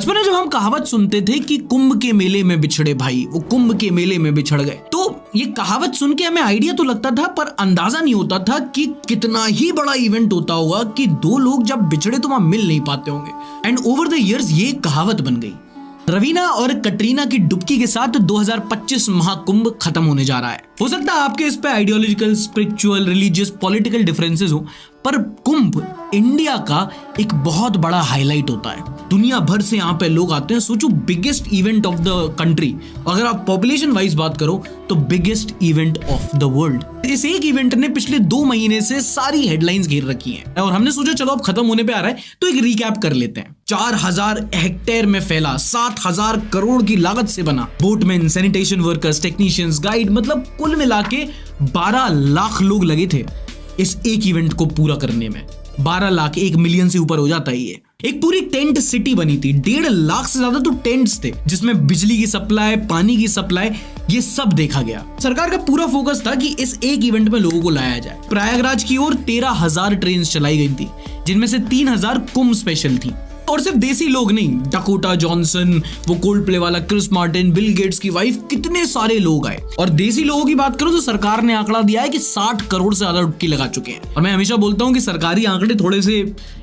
बचपन में जब हम कहावत सुनते थे कि कुंभ के मेले में बिछड़े भाई, वो कुंभ के मेले में बिछड़ गए, तो ये कहावत सुन के हमें आइडिया तो लगता था पर अंदाजा नहीं होता था कि कितना ही बड़ा इवेंट होता होगा कि दो लोग जब बिछड़े तो वहां मिल नहीं पाते होंगे। एंड ओवर द इयर्स ये कहावत बन गई। रवीना और कटरीना की डुबकी के साथ 2025 महाकुंभ खत्म होने जा रहा है। हो सकता है आपके इस पे ideological, spiritual, religious, political differences हो, पर कुंभ इंडिया का एक बहुत बड़ा हाईलाइट होता है। दुनिया भर से यहाँ पे लोग आते हैं। सोचो, biggest event of the country, अगर आप पॉपुलेशन वाइज बात करो तो biggest event of the world. इस एक इवेंट ने पिछले 2 महीने से सारी हेडलाइंस घेर रखी हैं और हमने सोचा चलो अब खत्म होने पे आ रहा है तो एक रिकैप कर लेते हैं। 4000 हेक्टेयर में फैला, 7000 करोड़ की लागत से बना, boatman, sanitation workers, technicians, guide, मतलब कुल मिला के 12 लाख लोग लगे थे इस एक इवेंट को पूरा करने में। 12 लाख, 1 मिलियन से ऊपर हो जाता है ये। एक पूरी टेंट सिटी बनी थी, 1.5 लाख से ज्यादा तो टेंट्स थे जिसमें बिजली की सप्लाई, पानी की सप्लाई, ये सब देखा गया। सरकार का पूरा फोकस था कि इस एक इवेंट में लोगों को लाया जाए। प्रयागराज की ओर 13,000 ट्रेन चलाई गई थी जिनमें से 3,000 कुंभ स्पेशल थी। और सिर्फ देसी लोग नहीं, डकोटा जॉनसन, वो कोल्ड प्ले वाला क्रिस मार्टिन, बिल गेट्स की वाइफ, कितने सारे लोग आए। और देसी लोगों की बात करो तो सरकार ने आंकड़ा दिया है कि 60 करोड़ से ज्यादा डुबकी लगा चुके हैं। और मैं हमेशा बोलता हूं कि सरकारी आंकड़े थोड़े से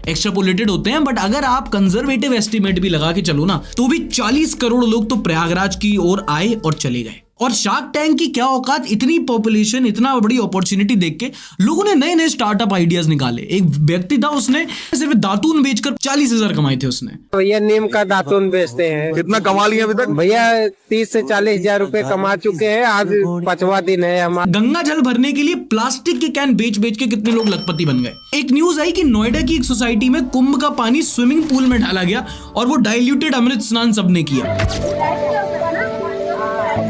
एक्स्ट्रापोलेटेड होते हैं, बट अगर आप कंजर्वेटिव एस्टिमेट भी लगा के चलो ना तो भी 40 करोड़ लोग तो प्रयागराज की ओर आए और चले गए। और शार्क टैंक की क्या औकात, इतनी पॉपुलेशन, इतना बड़ी अपॉर्चुनिटी देख के लोगों ने नए नए स्टार्टअप आइडियाज निकाले। एक व्यक्ति था, उसने सिर्फ दातून बेचकर 40,000 कमाए थे उसने। भैया नीम का दातून बेचते हैं। कितना कमा लिया अभी तक? भैया 30 से 40,000 रुपए कमा चुके हैं। आज 5वां दिन है हमारा। गंगा जल भरने के लिए प्लास्टिक के कैन बेच बेच के कितने लोग लखपति बन गए। एक न्यूज आई कि नोएडा की एक सोसाइटी में कुंभ का पानी स्विमिंग पूल में डाला गया और वो डाइल्यूटेड अमृत स्नान सबने किया।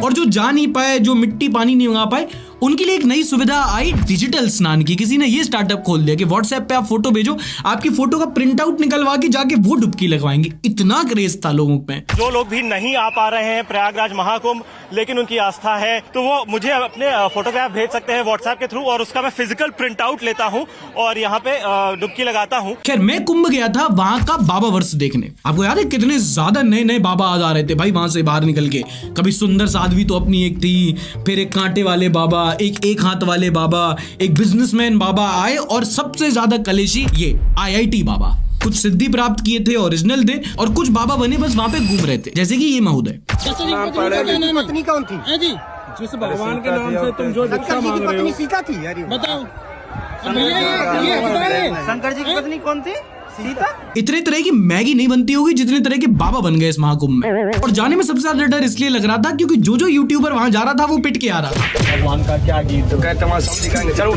और जो जा नहीं पाए, जो मिट्टी पानी नहीं मंगा पाए, उनके लिए एक नई सुविधा आई डिजिटल स्नान की। किसी ने ये स्टार्टअप खोल दिया कि व्हाट्सएप पे आप फोटो भेजो, आपकी फोटो का प्रिंट आउट निकलवा के जाके वो डुबकी लगवाएंगे। इतना क्रेज था लोगों में। जो लोग भी नहीं आ पा रहे हैं प्रयागराज महाकुंभ, लेकिन उनकी आस्था है, तो वो मुझे अपने फोटोग्राफ भेज सकते हैं व्हाट्सएप के थ्रू और उसका मैं फिजिकल प्रिंट आउट लेता हूँ और यहाँ पे डुबकी लगाता हूँ। खैर, मैं कुंभ गया था वहां का बाबा वर्ष देखने। आपको याद है कितने ज्यादा नए नए बाबा आ रहे थे भाई वहां से बाहर निकल के। कभी सुंदर साध्वी तो अपनी एक थी, फिर एक कांटे वाले बाबा, एक हाथ वाले बाबा, एक बिजनेसमैन बाबा आए और सबसे ज्यादा कलेशी ये IIT बाबा। कुछ सिद्धि प्राप्त किए थे, ओरिजिनल थे, और कुछ बाबा बने बस वहां पे घूम रहे थे, जैसे कि ये महोदय। पत्नी कौन थी? जी, जिस भगवान के नाम से तुम जो भिक्षा मांग रहे हो, सीता थी। बताओ। शंकर जी की पत्नी कौन थी? सीता। इतने तरह की मैगी नहीं बनती होगी जितने तरह के बाबा बन गए इस महाकुंभ में। और जाने में सबसे ज्यादा डर इसलिए लग रहा था क्योंकि जो यूट्यूबर वहां जा रहा था वो पिट के आ रहा था। भगवान का क्या गीत तो कहते हैं, सब दिखाएंगे, चलो।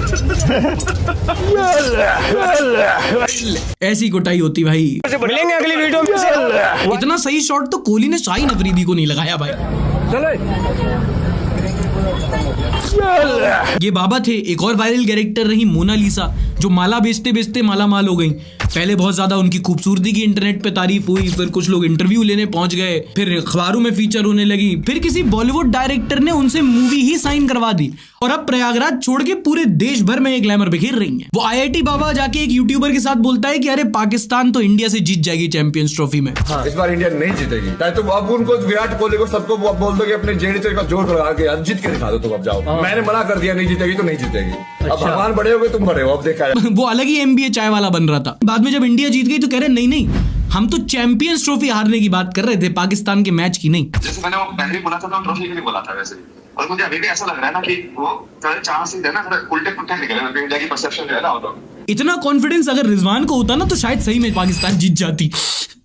ऐसी कुटाई होती भाई। मिलेंगे अगली वीडियो में। इतना सही शॉट तो कोहली ने शाहीन अफरीदी को नहीं लगाया भाई। चलो। ये बाबा थे। एक और वायरल कैरेक्टर रही मोनालिसा, जो माला बेचते बेचते माला माल हो गई। पहले बहुत ज्यादा उनकी खूबसूरती की इंटरनेट पे तारीफ हुई, फिर कुछ लोग इंटरव्यू लेने पहुंच गए, फिर अखबारों में फीचर होने लगी, फिर किसी बॉलीवुड डायरेक्टर ने उनसे मूवी ही साइन करवा दी और अब प्रयागराज छोड़ के पूरे देश भर में एक ग्लैमर बिखेर रही हैं। वो IIT बाबा जाके एक यूट्यूबर के साथ बोलता है कि अरे पाकिस्तान तो इंडिया से जीत जाएगी चैंपियंस ट्रॉफी में। हाँ, इस बार इंडिया नहीं जीतेगी। चाहे तुम अब उनको, विराट कोहली को, सबको बोल दो कि अपने जेडीसी का जोर लगा के जीत के दिखा दो। तुम अब जाओ। मैंने मना कर दिया, नहीं जीतेगी तो नहीं जीतेगी। अब भगवान बड़े हो गए, तुम बड़े हो, अब देखा है। वो अलग ही MBA चाय वाला बन रहा था। बाद में जब इंडिया जीत गई तो कह रहे नहीं, हम तो चैंपियंस ट्रॉफी हारने की बात कर रहे थे, पाकिस्तान के मैच की नहीं। जैसे मैंने वो पहले बोला था तो ट्रॉफी के लिए बोला था वैसे, और मुझे अभी भी ऐसा लग रहा है ना कि वो थोड़े चांसेस है ना, थोड़े उल्टे पुल्टे निकले हैं। इंडिया की परसेप्शन जो है ना, वो तो इतना कॉन्फिडेंस अगर रिजवान को होता ना तो शायद सही में पाकिस्तान जीत जाती।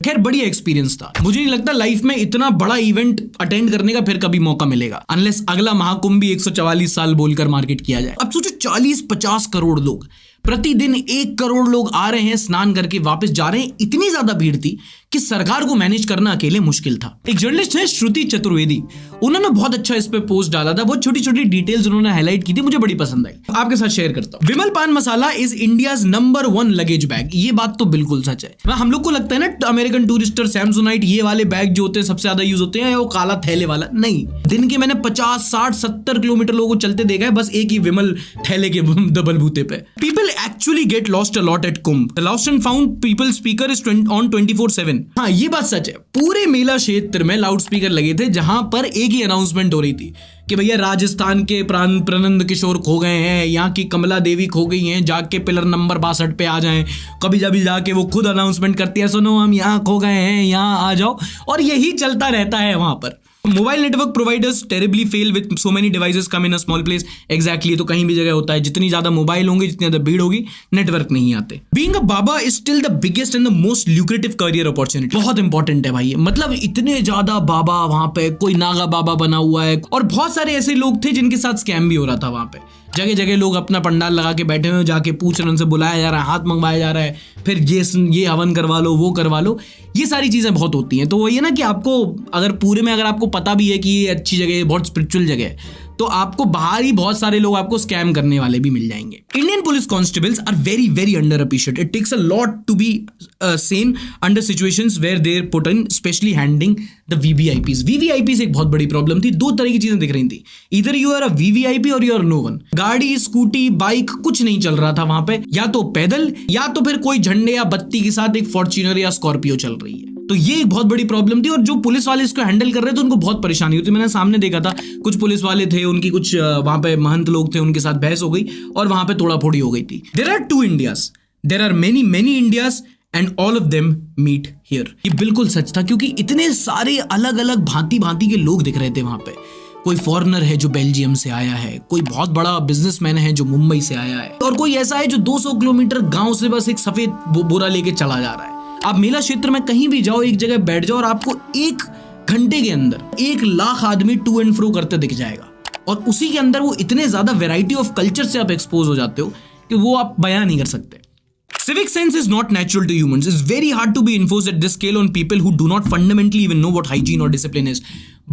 खैर, बढ़िया एक्सपीरियंस था। मुझे नहीं लगता लाइफ में इतना बड़ा इवेंट अटेंड करने का फिर कभी मौका मिलेगा, अनलेस अगला महाकुंभ भी 144 साल बोलकर मार्केट किया जाए। अब सोचो 40-50 करोड़ लोग प्रतिदिन, 1 करोड़ लोग आ रहे हैं, स्नान करके वापस जा रहे हैं। इतनी ज्यादा भीड़ थी कि सरकार को मैनेज करना अकेले मुश्किल था। एक जर्नलिस्ट है श्रुति चतुर्वेदी, उन्होंने बहुत अच्छा इस पे पोस्ट डाला था। बहुत छोटी छोटी डिटेल्स उन्होंने हाईलाइट की थी, मुझे बड़ी पसंद आई, आपके साथ शेयर करता हूं। Vimal Pan Masala is India's number 1 luggage bag. ये बात तो बिल्कुल सच है। हम लोग को लगता है ना अमेरिकन टूरिस्टर, सैमसोनाइट, ये वाले बैग जो होते हैं सबसे ज्यादा यूज होते हैं, वो काला थैले वाला नहीं। दिन के मैंने 50, 60, 70 किलोमीटर लोगों को चलते देखा है बस एक ही विमल थैले के बलबूते पे। People actually get lost a lot at Kumbh. The lost and found people speaker is on 24/7 women. हाँ ये बात सच है, पूरे मेला क्षेत्र में लाउड स्पीकर लगे थे जहां पर एक ही अनाउंसमेंट हो रही थी कि भैया राजस्थान के प्रनंद किशोर खो गए हैं, यहाँ की कमला देवी खो गई हैं, जाके पिलर नंबर 62 पे आ जाएं। कभी जब जाके वो खुद अनाउंसमेंट करती है, सुनो हम यहाँ खो गए हैं, यहाँ आ जाओ, और यही चलता रहता है वहां पर। Mobile network providers terribly fail with so many devices come in a small place. Exactly, तो कहीं भी जगह होता है, जितनी ज्यादा मोबाइल होंगे जितनी ज्यादा भीड़ होगी, नेटवर्क नहीं आते। Being a Baba is still the biggest and the most lucrative career opportunity. बहुत इंपॉर्टेंट है भाई, मतलब इतने ज्यादा बाबा वहां पे, कोई नागा बाबा बना हुआ है, और बहुत सारे ऐसे लोग थे जिनके साथ स्कैम भी हो रहा था वहां पे। जगह जगह लोग अपना पंडाल लगा के बैठे हुए, जाके पूछ रहे हैं, उनसे बुलाया जा रहा है, हाथ मंगवाया जा रहा है, फिर ये हवन करवा लो, वो करवा लो, ये सारी चीजें बहुत होती हैं। तो वही है ना कि आपको अगर पूरे में अगर आपको पता भी है कि ये अच्छी जगह है, बहुत स्पिरिचुअल जगह है, तो आपको बाहर ही बहुत सारे लोग आपको स्कैम करने वाले भी मिल जाएंगे। Indian police constables are very very under appreciated. It takes a lot to be sane under situations where they put in, specially handling the VVIPs. VVIPs एक बहुत बड़ी प्रॉब्लम थी। दो तरह की चीजें दिख रही थी, इधर यू आर अ वीवीआईपी और यू आर नो वन। गाड़ी, स्कूटी, बाइक कुछ नहीं चल रहा था वहां पे, या तो पैदल या तो फिर कोई झंडे या बत्ती के साथ एक फॉर्च्यूनर या स्कॉर्पियो चल रही है। तो ये एक बहुत बड़ी प्रॉब्लम थी, और जो पुलिस वाले इसको हैंडल कर रहे थे उनको बहुत परेशानी होती। मैंने सामने देखा था, कुछ पुलिस वाले थे, उनकी कुछ वहां पे महंत लोग थे, उनके साथ बहस हो गई और वहां पे तोड़ाफोड़ी हो गई थी। There are two Indias, there are many many Indias and all of them meet here. ये बिल्कुल सच था, क्योंकि इतने सारे अलग अलग भांति भांति के लोग दिख रहे थे वहां पे। कोई फॉरेनर है जो बेल्जियम से आया है, कोई बहुत बड़ा बिजनेसमैन है जो मुंबई से आया है, और कोई ऐसा है जो 200 किलोमीटर गांव से बस एक सफेद बोरा लेके चला जा रहा है। आप मेला क्षेत्र में कहीं भी जाओ, एक जगह बैठ जाओ और आपको 1 घंटे के अंदर 1 लाख आदमी टू एंड फ्रो करते दिख जाएगा, और उसी के अंदर वो इतने ज्यादा वैरायटी ऑफ कल्चर से आप एक्सपोज हो जाते हो कि वो आप बयान नहीं कर सकते। Civic sense is not natural to humans. It's very hard to be enforced at this scale on people who do not fundamentally even know what hygiene or discipline is.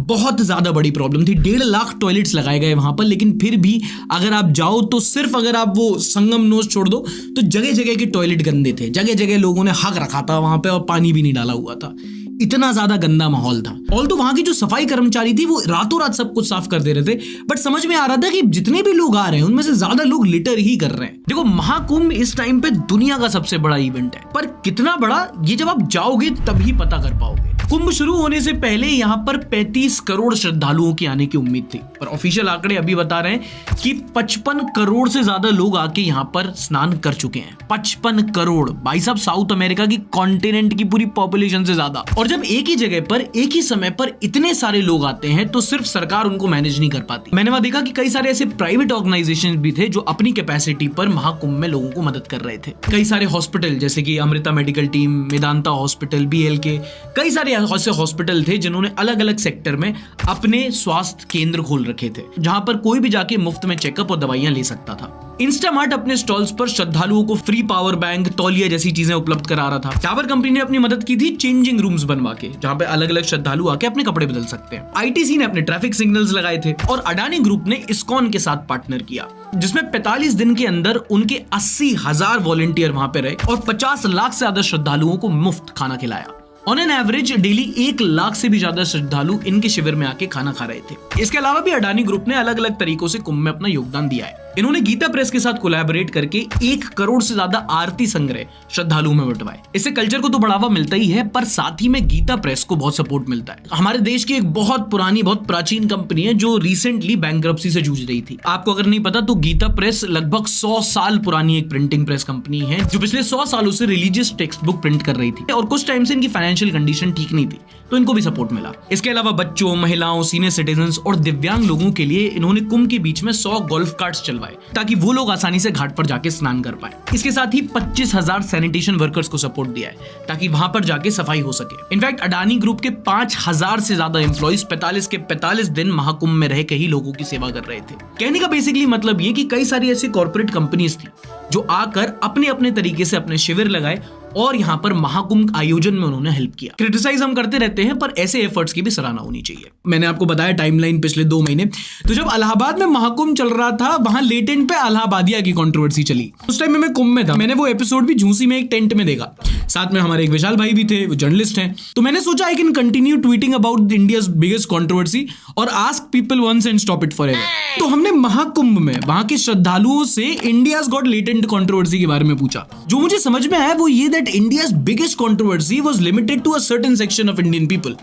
बहुत ज्यादा बड़ी प्रॉब्लम थी। 1.5 लाख टॉयलेट्स लगाए गए वहां पर, लेकिन फिर भी अगर आप जाओ तो सिर्फ अगर आप वो संगम नोज छोड़ दो तो जगह जगह के टॉयलेट गंदे थे, जगह जगह लोगों ने हक रखा था वहां पे और पानी भी नहीं डाला हुआ था। इतना ज्यादा गंदा माहौल था। ऑल्दो वहां की जो सफाई कर्मचारी थी वो रातों रात सब कुछ साफ कर दे रहे थे, बट समझ में आ रहा था कि जितने भी लोग आ रहे हैं उनमें से ज्यादा लोग लिटर ही कर रहे हैं। देखो, महाकुंभ इस टाइम पे दुनिया का सबसे बड़ा इवेंट है, पर कितना बड़ा ये जब आप जाओगे तभी पता कर पाओगे। कुंभ शुरू होने से पहले यहाँ पर 35 करोड़ श्रद्धालुओं की आने की उम्मीद थी, पर ऑफिशियल आंकड़े अभी बता रहे हैं कि 55 करोड़ से ज्यादा लोग आके यहाँ पर स्नान कर चुके हैं। 55 करोड़ भाई साहब, साउथ अमेरिका की कॉन्टिनेंट की पूरी पॉपुलेशन से ज्यादा। और जब एक ही जगह पर एक ही समय पर इतने सारे लोग आते हैं तो सिर्फ सरकार उनको मैनेज नहीं कर पाती। मैंने वहां देखा कि कई सारे ऐसे प्राइवेट ऑर्गेनाइजेशन भी थे जो अपनी कैपेसिटी पर महाकुंभ में लोगों को मदद कर रहे थे। कई सारे हॉस्पिटल जैसे कि Amrita medical team, Medanta hospital, BLK, कई सारे ऐसे हॉस्पिटल थे जिन्होंने अलग अलग सेक्टर में अपने स्वास्थ्य केंद्र खोल रखे थे, जहां पर कोई भी जाके मुफ्त में चेकअप और दवाइयां ले सकता था। इंस्टामार्ट अपने स्टॉल्स पर श्रद्धालुओं को फ्री पावर बैंक, तौलिया जैसी चीजें उपलब्ध करा रहा था। टावर कंपनी ने अपनी मदद की थी चेंजिंग रूम्स बनवा के, जहां पे अलग अलग श्रद्धालु आके अपने कपड़े बदल सकते हैं। ITC ने अपने ट्रैफिक सिग्नल्स लगाए थे, और अडानी ग्रुप ने इस्कॉन के साथ पार्टनर किया, जिसमें 45 दिन के अंदर उनके 80,000 वॉलंटियर वहां पे रहे और 50 लाख से ज्यादा श्रद्धालुओं को मुफ्त खाना खिलाया। On an average daily 1 lakh से भी ज्यादा श्रद्धालु इनके शिविर में आके खाना खा रहे थे। इसके अलावा भी अडानी ग्रुप ने अलग अलग तरीकों से कुंभ में अपना योगदान दिया है। इन्होंने गीता प्रेस के साथ कोलैबोरेट करके 1 करोड़ से ज्यादा आरती संग्रह श्रद्धालुओं में बंटवाए। इससे कल्चर को तो बढ़ावा मिलता ही है, पर साथ ही में गीता प्रेस को बहुत सपोर्ट मिलता है। हमारे देश की एक बहुत पुरानी, बहुत प्राचीन कंपनी है जो रिसेंटली बैंकरप्सी से जूझ रही थी। आपको अगर नहीं पता तो गीता प्रेस लगभग 100 साल पुरानी एक प्रिंटिंग प्रेस कंपनी है जो पिछले 100 सालों से रिलीजियस टेक्स्ट बुक प्रिंट कर रही थी, और कुछ टाइम से इनकी फाइनेंशियल कंडीशन ठीक नहीं थी, तो इनको भी सपोर्ट मिला। इसके अलावा बच्चों, महिलाओं, सीनियर सिटीजन्स और दिव्यांग लोगों के लिए इन्होंने कुंभ के बीच में 100 गोल्फ कार्ट्स चलवाए ताकि वो लोग आसानी से घाट पर जाके स्नान कर पाए। इसके साथ ही 25,000 सैनिटेशन वर्कर्स को सपोर्ट दिया है ताकि वहां पर जाके सफाई हो सके। इनफैक्ट अडानी ग्रुप के 5,000 से ज्यादा एम्प्लॉइज 45 के 45 दिन महाकुंभ में रह के ही लोगों की सेवा कर रहे थे। कहने का बेसिकली मतलब ये कि कई सारी ऐसी कॉर्पोरेट कंपनीज थी जो आकर अपने अपने तरीके से अपने शिविर लगाए और यहाँ पर महाकुंभ आयोजन में उन्होंने हेल्प किया। क्रिटिसाइज हम करते रहते हैं, पर ऐसे एफर्ट्स की भी सराहना होनी चाहिए। मैंने आपको बताया टाइमलाइन पिछले 2 महीने, तो जब इलाहाबाद में महाकुंभ चल रहा था वहां लेटेंट पे इलाहाबादिया की कंट्रोवर्सी चली। उस टाइम में मैं कुंभ में था। मैंने वो एपिसोड भी झूसी में एक टेंट में देखा। साथ में हमारे एक विशाल भाई भी थे, वो जर्नलिस्ट हैं। तो मैंने सोचा I can continue tweeting about India's biggest controversy और ask people once and stop it forever. तो हमने महाकुंभ में वहां के श्रद्धालुओं से इंडियाज गॉट लेटेंट कंट्रोवर्सी के बारे में पूछा। जो मुझे समझ में आया वो ये that that India's biggest controversy was limited to a certain section of Indian people.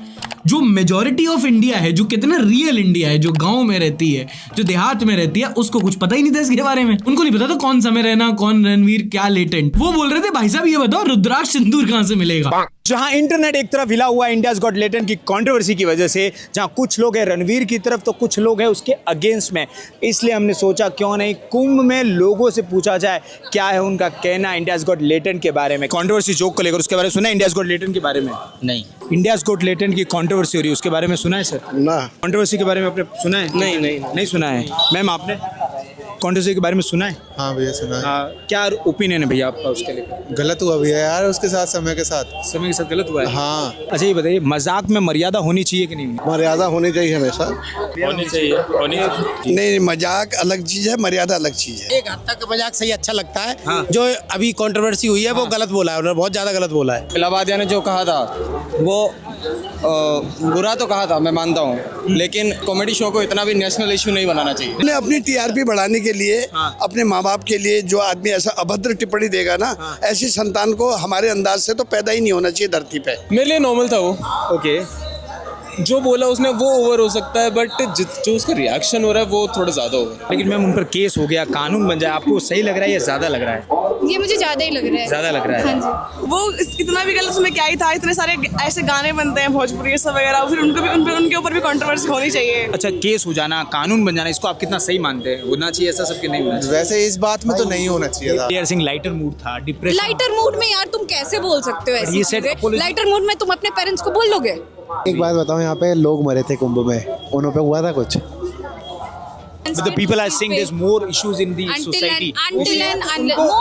जो मेजॉरिटी ऑफ इंडिया है, जो कितना रियल इंडिया है, जो गांव में रहती है, जो देहात में रहती है, उसको कुछ पता ही नहीं था इसके बारे में। उनको नहीं पता था कौन समय रैना, कौन रणवीर, क्या लेटेंट। वो बोल रहे थे भाई साहब ये बताओ रुद्राक्ष सिंदूर कहां से मिलेगा। जहां इंटरनेट एक तरफ हिला हुआ है इंडियाज गॉट लेटेंट की कंट्रोवर्सी की वजह से, जहां कुछ लोग हैं रणवीर की तरफ तो कुछ लोग हैं उसके अगेंस्ट में, इसलिए हमने सोचा क्यों नहीं कुंभ में लोगों से पूछा जाए क्या है उनका कहना इंडियाज गॉट लेटेंट के बारे में। कंट्रोवर्सी जोक को लेकर उसके बारे में सुना है इंडियाज गॉट लेटेंट के बारे में? नहीं। इंडियाज गॉट लेटेंट की कंट्रोवर्सी हो रही है उसके बारे में सुना है सर? ना। कंट्रोवर्सी के बारे में आपने सुना है? नहीं सुना है। मैम आपने कंट्रोवर्सी के बारे में सुना है? हाँ भैया सुना है। क्या ओपिनियन है भैया आपका उसके लिए? गलत हुआ भैया यार उसके साथ, समय के साथ गलत हुआ है। हाँ। अच्छा ये बताइए मजाक में मर्यादा होनी चाहिए कि नहीं? मर्यादा होनी चाहिए हमेशा। होनी चाहिए। नहीं मजाक अलग चीज है, मर्यादा अलग चीज है। एक हद तक मजाक सही अच्छा लगता है। हाँ। जो अभी कंट्रोवर्सी हुई है वो गलत बोला है, उन्होंने बहुत ज्यादा गलत बोला है। इलाहाबादिया ने जो कहा था वो बुरा तो कहा था, मैं मानता हूँ, लेकिन कॉमेडी शो को इतना भी नेशनल इशू नहीं बनाना चाहिए। उन्हें अपनी टीआरपी बढ़ाने के लिए, अपने माँ बाप के लिए जो आदमी ऐसा अभद्र टिप्पणी देगा ना, ऐसी संतान को हमारे अंदाज से तो पैदा ही नहीं होना चाहिए धरती पे। मेरे लिए नॉर्मल था वो। ओके। जो बोला उसने वो ओवर हो सकता है, बट जो उसका रिएक्शन हो रहा है वो थोड़ा ज्यादा हो रहा है। लेकिन मैम उन पर केस हो गया, कानून बन जाए, आपको सही लग रहा है या ज्यादा लग रहा है? ये मुझे ज्यादा ही लग रहा है। ज्यादा लग रहा है। हाँ जी। वो इतना भी गलत उसमें क्या ही था, इतने सारे ऐसे गाने बनते हैं भोजपुरी सब वगैरह, फिर उनके ऊपर भी कंट्रोवर्सी होनी चाहिए। अच्छा केस हो जाना, कानून बन जाना, इसको आप कितना सही मानते हैं? होना चाहिए ऐसा सबके नहीं होना चाहिए? वैसे इस बात में तो नहीं होना चाहिए था। डेयर सिंह लाइटर मूड था, डिप्रेशन। लाइटर मूड में यार तुम कैसे बोल सकते हो ऐसी चीजें? लाइटर मूड में तुम अपने पेरेंट्स को बोल लोगे? एक बात बताओ, यहाँ पे लोग मरे थे कुंभ में, उन पे हुआ था कुछ? But the people are saying there's more issues in the society. More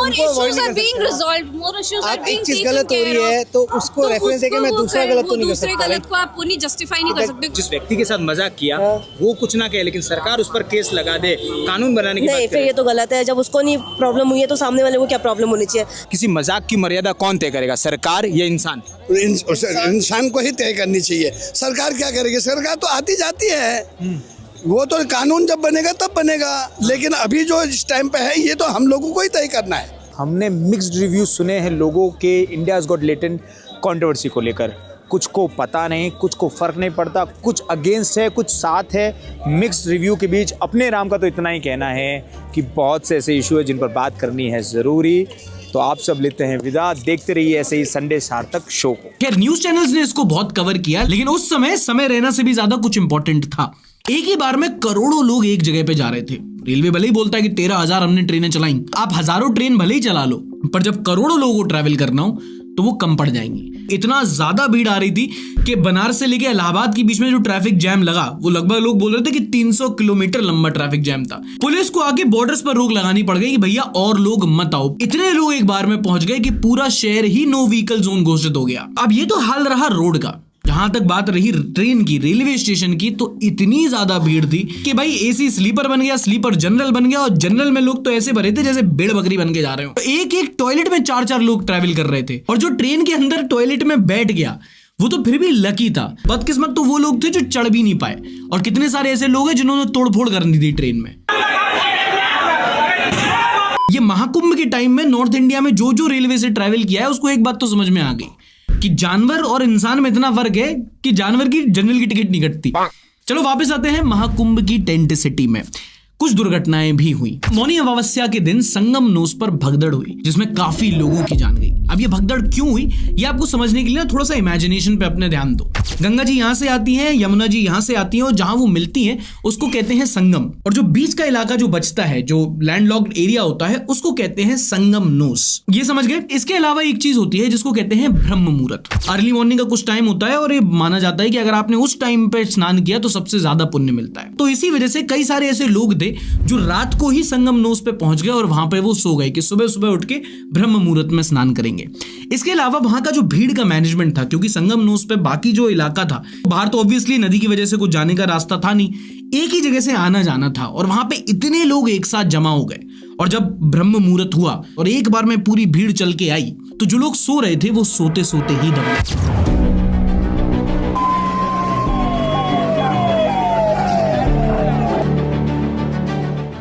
issues are being resolved. More issues are being taken गलत हो रही है तो उसको रेफरेंस देके मैं दूसरा गलत तो नहीं कर सकता। दूसरे गलत को आप पूरी जस्टिफाई नहीं कर सकते। जिस व्यक्ति के साथ मजाक किया वो कुछ ना कहे, लेकिन सरकार उस पर केस लगा दे, कानून बनाने की बात करे। फिर ये तो गलत है। जब उसको नहीं प्रॉब्लम हुई है तो सामने वाले को क्या प्रॉब्लम होनी चाहिए? किसी मजाक की मर्यादा कौन तय करेगा, सरकार या इंसान? इंसान को ही तय करनी चाहिए। सरकार क्या करेगी? सरकार तो आती जाती है, वो तो कानून जब बनेगा तब बनेगा, लेकिन अभी जो इस टाइम पे है ये तो हम लोगों को ही तय करना है। हमने मिक्स्ड रिव्यू सुने हैं लोगों के इंडियाज गॉट लेटेंट कंट्रोवर्सी को लेकर। कुछ को पता नहीं, कुछ को फर्क नहीं पड़ता, कुछ अगेंस्ट है, कुछ साथ है। मिक्स्ड रिव्यू के बीच अपने राम का तो इतना ही कहना है कि बहुत से ऐसे इशू है जिन पर बात करनी है ज़रूरी। तो आप सब लेते हैं विदा, देखते रहिए ऐसे ही संडे सार्थक शो को। खैर न्यूज चैनल्स ने इसको बहुत कवर किया, लेकिन उस समय रहना से भी ज्यादा कुछ इंपॉर्टेंट था। एक ही बार में करोड़ों लोग एक जगह पे जा रहे थे। रेलवे भले ही बोलता है कि 13,000 हमने ट्रेनें चलाई, आप हजारों ट्रेन भले ही चला लो, पर जब करोड़ों लोगों को ट्रैवल करना हो तो वो कम पड़ जाएंगी। इतना ज्यादा भीड़ आ रही थी कि बनारस से लेके इलाहाबाद के बीच में जो ट्रैफिक जैम लगा, वो लगभग लोग बोल रहे थे कि 300 किलोमीटर लंबा ट्रैफिक जैम था। पुलिस को आके बॉर्डर्स पर रोक लगानी पड़ गई कि भैया और लोग मत आओ। इतने लोग एक बार में पहुंच गए कि पूरा शहर ही नो व्हीकल जोन घोषित हो गया। अब ये तो हाल रहा रोड का। जहां तक बात रही ट्रेन की, रेलवे स्टेशन की, तो इतनी ज्यादा भीड़ थी कि भाई एसी स्लीपर बन गया, स्लीपर जनरल बन गया, और जनरल में लोग तो ऐसे भरे थे जैसे भेड़ बकरी बन के जा रहे हो। तो एक एक टॉयलेट में 4-4 लोग ट्रैवल कर रहे थे, और जो ट्रेन के अंदर टॉयलेट में बैठ गया वो तो फिर भी लकी था। बदकिस्मत तो वो लोग थे जो चढ़ भी नहीं पाए, और कितने सारे ऐसे लोग हैं जिन्होंने तोड़फोड़ कर दी थी ट्रेन में। ये महाकुंभ के टाइम में नॉर्थ इंडिया में जो जो रेलवे से ट्रैवल किया है उसको एक बात तो समझ में आ गई कि जानवर और इंसान में इतना फर्क है कि जानवर की जनरल की टिकट नहीं कटती। चलो वापस आते हैं महाकुंभ की टेंट सिटी में। कुछ दुर्घटनाएं भी हुई। मौनी अमावस्या के दिन संगम नोस पर भगदड़ हुई, जिसमें काफी लोगों की जान गई। अब ये भगदड़ क्यों हुई, ये आपको समझने के लिए थोड़ा सा इमेजिनेशन पे अपने ध्यान दो। गंगा जी यहां से आती हैं, यमुना जी यहां से आती हैं, और जहां वो मिलती हैं उसको कहते हैं संगम, और जो बीच का इलाका जो बचता है, जो लैंडलॉक्ड एरिया होता है, उसको कहते हैं संगम नोस। ये समझ गए। इसके अलावा एक चीज होती है जिसको कहते हैं ब्रह्म मुहूर्त। अर्ली मॉर्निंग का कुछ टाइम होता है, और ये माना जाता है कि अगर आपने उस टाइम पे स्नान किया तो सबसे ज्यादा पुण्य मिलता है। तो इसी वजह से कई सारे ऐसे लोग थे जो रात को ही संगम नोस पे पहुंच गए, और वहां पे वो सो गए कि सुबह सुबह उठ के ब्रह्म मुहूर्त में स्नान करेंगे। इसके अलावा वहां का जो भीड़ का मैनेजमेंट था, क्योंकि संगम नोस पे बाकी जो इलाका था, बाहर तो ऑब्वियसली नदी की वजह से कुछ जाने का रास्ता था नहीं, एक ही जगह से आना जाना था, और वहां पे इतने लोग एक साथ जमा हो गए। और जब ब्रह्म मुहूर्त हुआ और एक बार में पूरी भीड़ चल के आई, तो जो लोग सो रहे थे वो सोते सोते ही दम गए।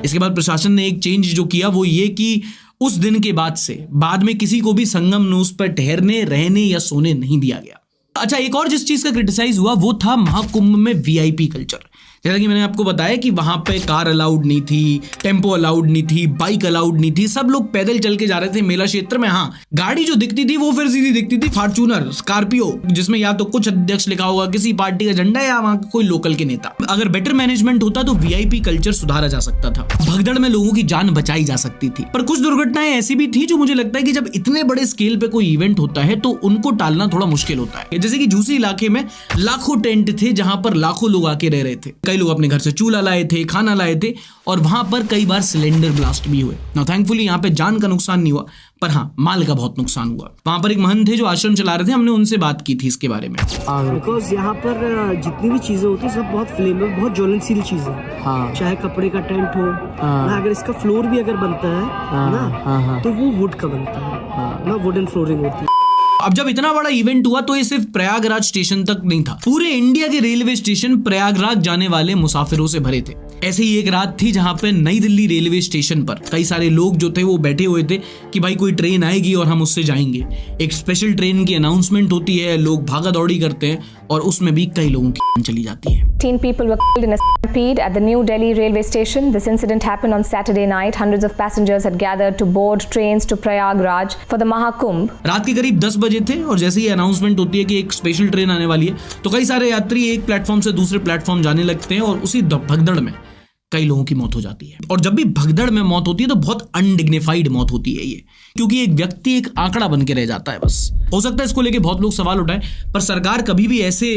इसके बाद प्रशासन ने एक चेंज जो किया वो ये कि उस दिन के बाद में किसी को भी संगम न्यूज पर ठहरने, रहने या सोने नहीं दिया गया। अच्छा, एक और जिस चीज का क्रिटिसाइज हुआ वो था महाकुंभ में वीआईपी कल्चर। जैसा कि मैंने आपको बताया कि वहां पे कार अलाउड नहीं थी, टेम्पो अलाउड नहीं थी, बाइक अलाउड नहीं थी, सब लोग पैदल चल के जा रहे थे मेला क्षेत्र में। हाँ, गाड़ी जो दिखती थी वो फिर सीधी दिखती थी फॉर्च्यूनर, स्कॉर्पियो, जिसमें या तो कुछ अध्यक्ष लिखा होगा, किसी पार्टी का झंडा, या वहां कोई लोकल के नेता। अगर बेटर मैनेजमेंट होता तो वीआईपी कल्चर सुधारा जा सकता था, भगदड़ में लोगों की जान बचाई जा सकती थी। पर कुछ दुर्घटनाएं ऐसी भी थी जो मुझे लगता है कि जब इतने बड़े स्केल पे कोई इवेंट होता है तो उनको टालना थोड़ा मुश्किल होता है। जैसे कि झूसी इलाके में लाखों टेंट थे जहां पर लाखों लोग आके रह रहे थे। कई लोग अपने घर से चूल्हा लाए थे, खाना लाए थे, और वहां पर कई बार सिलेंडर ब्लास्ट भी हुए। नाउ थैंकफुली यहाँ पे जान का नुकसान नहीं हुआ, पर हाँ, माल का बहुत नुकसान हुआ। वहां पर एक महंत थे जो आश्रम चला रहे थे, हमने उनसे बात की थी इसके बारे में। बिकॉज यहाँ पर जितनी भी चीजें होती है सब बहुत फ्लेमेबल, बहुत ज्वलनशील चीजें। हाँ। चाहे कपड़े का टेंट हो, ना अगर इसका फ्लोर भी अगर बनता है ना, तो वो वुड का बनता है, ना वुडन फ्लोरिंग होती है। अब जब इतना बड़ा इवेंट हुआ तो ये सिर्फ प्रयागराज स्टेशन तक नहीं था, पूरे इंडिया के रेलवे स्टेशन प्रयागराज जाने वाले मुसाफिरों से भरे थे। ऐसे ही एक रात थी जहां पे नई दिल्ली रेलवे स्टेशन पर कई सारे लोग जो थे वो बैठे हुए थे कि भाई कोई ट्रेन आएगी और हम उससे जाएंगे। एक स्पेशल ट्रेन की अनाउंसमेंट होती है, लोग भागा दौड़ी करते हैं और उसमें भी कई लोगों की चली जाती है। 10 people were killed in a stampede at the New Delhi railway station. This incident happened on Saturday night. Hundreds of passengers had gathered to board trains to Prayagraj for the Mahakumbh. रात के करीब 10 बजे थे और जैसे ही announcement होती है कि एक स्पेशल ट्रेन आने वाली है तो कई सारे यात्री एक प्लेटफॉर्म से दूसरे प्लेटफॉर्म जाने लगते हैं और उसी भगदड़ में कई लोगों की मौत हो जाती है। और जब भी भगदड़ में मौत होती है तो बहुत अनडिग्निफाइड मौत होती है ये, क्योंकि एक व्यक्ति एक आंकड़ा बन के रह जाता है बस। हो सकता है इसको लेके बहुत लोग सवाल उठाएं, पर सरकार कभी भी ऐसे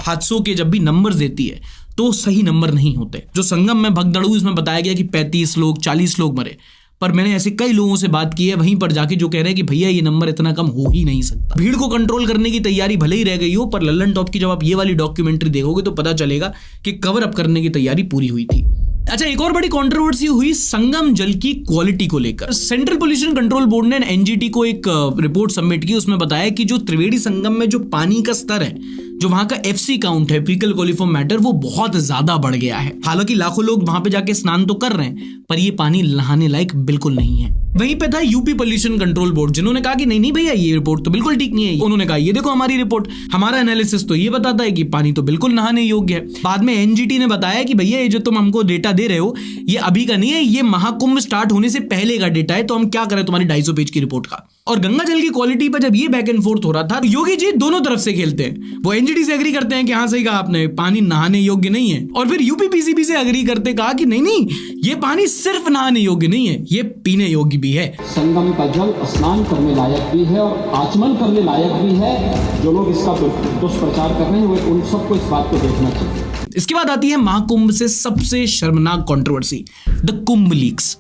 हादसों के जब भी नंबर्स देती है तो सही नंबर नहीं होते। जो संगम में भगदड़ हुई इसमें बताया गया कि 35 लोग 40 लोग मरे, पर मैंने ऐसे कई लोगों से बात की है वहीं पर जाके जो कह रहे हैं कि भैया ये नंबर इतना कम हो ही नहीं सकता। भीड़ को कंट्रोल करने की तैयारी भले ही रह गई हो, पर लल्लन टॉप की जब आप ये वाली डॉक्यूमेंट्री देखोगे तो पता चलेगा कि कवर अप करने की तैयारी पूरी हुई थी। अच्छा, एक और बड़ी कंट्रोवर्सी हुई संगम जल की क्वालिटी को लेकर। सेंट्रल पोल्यूशन कंट्रोल बोर्ड ने एनजीटी को एक रिपोर्ट सबमिट की, उसमें बताया कि जो त्रिवेणी संगम में जो पानी का स्तर है, जो वहां का एफसी काउंट है, फीकल कोलिफॉर्म मैटर, वो बहुत ज्यादा बढ़ गया है। हालांकि लाखों लोग वहां पे जाके स्नान तो कर रहे हैं, पर ये पानी नहाने लायक बिल्कुल नहीं है। वहीं पे था यूपी पोल्यूशन कंट्रोल बोर्ड, जिन्होंने कहा कि नहीं भैया ये रिपोर्ट तो बिल्कुल ठीक नहीं है। उन्होंने कहा ये देखो हमारी रिपोर्ट, हमारा एनालिसिस तो ये बताता है कि पानी तो बिल्कुल नहाने योग्य है। बाद में एनजीटी ने बताया कि भैया ये जो तुम हमको डेटा दे रहे हो ये अभी का नहीं है, ये महाकुंभ स्टार्ट होने से पहले का डेटा है, तो हम क्या करें तुम्हारी 250 पेज की रिपोर्ट का। और गंगा जल की क्वालिटी पर जब ये बैक एंड फोर्थ हो रहा था, योगी जी दोनों तरफ से खेलते हैं। वो एनजीटी से एग्री करते हैं कि हाँ सही कहा आपने, पानी नहाने योग्य नहीं है, और फिर यूपीपीसीबी से एग्री करते कहा कि नहीं ये पानी सिर्फ नहाने योग्य नहीं है, ये पीने योग्य भी है। संगम का जल स्नान करने लायक भी है और आचमन करने लायक भी है। जो लोग इसका दुष्प्रचार कर रहे हैं वो उन सबको इस बात को देखना चाहिए। इसके बाद आती है महाकुंभ से सबसे शर्मनाक कंट्रोवर्सी, द कुंभ लीक्स।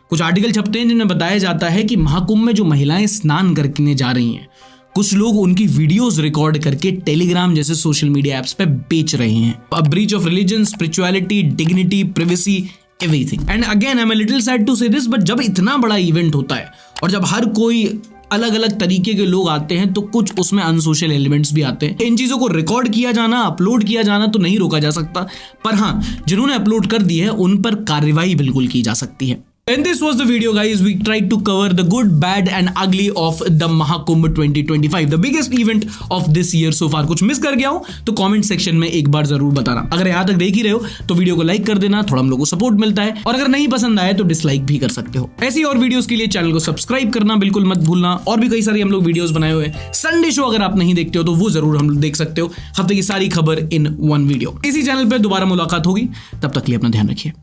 कुछ आर्टिकल छपते हैं जिनमें बताया जाता है कि महाकुंभ में जो महिलाएं स्नान करके जा रही हैं, कुछ लोग उनकी वीडियोस रिकॉर्ड करके टेलीग्राम जैसे सोशल मीडिया एप्स पे बेच रहे हैं। A breach of religion, spirituality, dignity, privacy, everything. And again I am a little sad to say this, but जब इतना बड़ा इवेंट होता है और जब हर कोई अलग अलग तरीके के लोग आते हैं तो कुछ उसमें अनसोशल एलिमेंट्स भी आते हैं। इन चीजों को रिकॉर्ड किया जाना, अपलोड किया जाना तो नहीं रोका जा सकता, पर हाँ जिन्होंने अपलोड कर दी है उन पर कार्रवाई बिल्कुल की जा सकती है। And this was the video guys, we tried to cover the good, bad and ugly of the Mahakumbh 2025, the biggest event of this year so far। कुछ मिस कर गया हो तो कमेंट सेक्शन में एक बार जरूर बताना। अगर यहाँ तक देख ही रहे हो तो वीडियो को लाइक कर देना, थोड़ा हम लोगों को सपोर्ट मिलता है, और अगर नहीं पसंद आए तो डिसलाइक भी कर सकते हो। ऐसी और वीडियोस के लिए चैनल को सब्सक्राइब करना बिल्कुल मत भूलना, और भी कई सारी हम लोग वीडियोस बनाए हुए हैं। संडे शो अगर आप नहीं देखते हो तो वो जरूर हम लोग देख सकते हो, हफ्ते की सारी खबर इन वन वीडियो। इसी चैनल पर दोबारा मुलाकात होगी, तब तक के लिए अपना ध्यान रखिए।